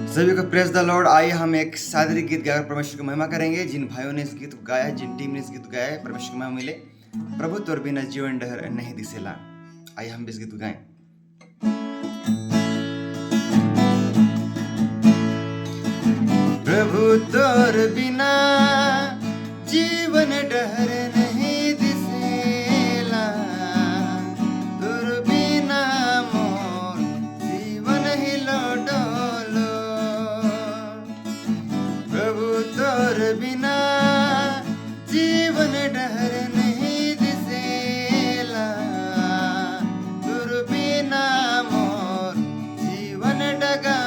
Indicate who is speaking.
Speaker 1: सभी को praise the Lord. आइए हम एक शारीरिक गीत गाकर परमेश्वर की महिमा करेंगे। जिन भाइयों ने इस गीत को गाया है, जिन टीम ने इस गीत को गाया है, परमेश्वर की महिमा मिले। प्रभु तोर बिना जीवन डहर नहीं दिसेला। आइए हम इस गीत को गाएं। प्रभु तोर बिना जीवन डहर नहीं दिसेला, तोर बिना मोर जीवन हिलो डोलो। प्रभु तोर बिना जीवन डहर नहीं दिसेला, तोर बिना मोर जीवन डगा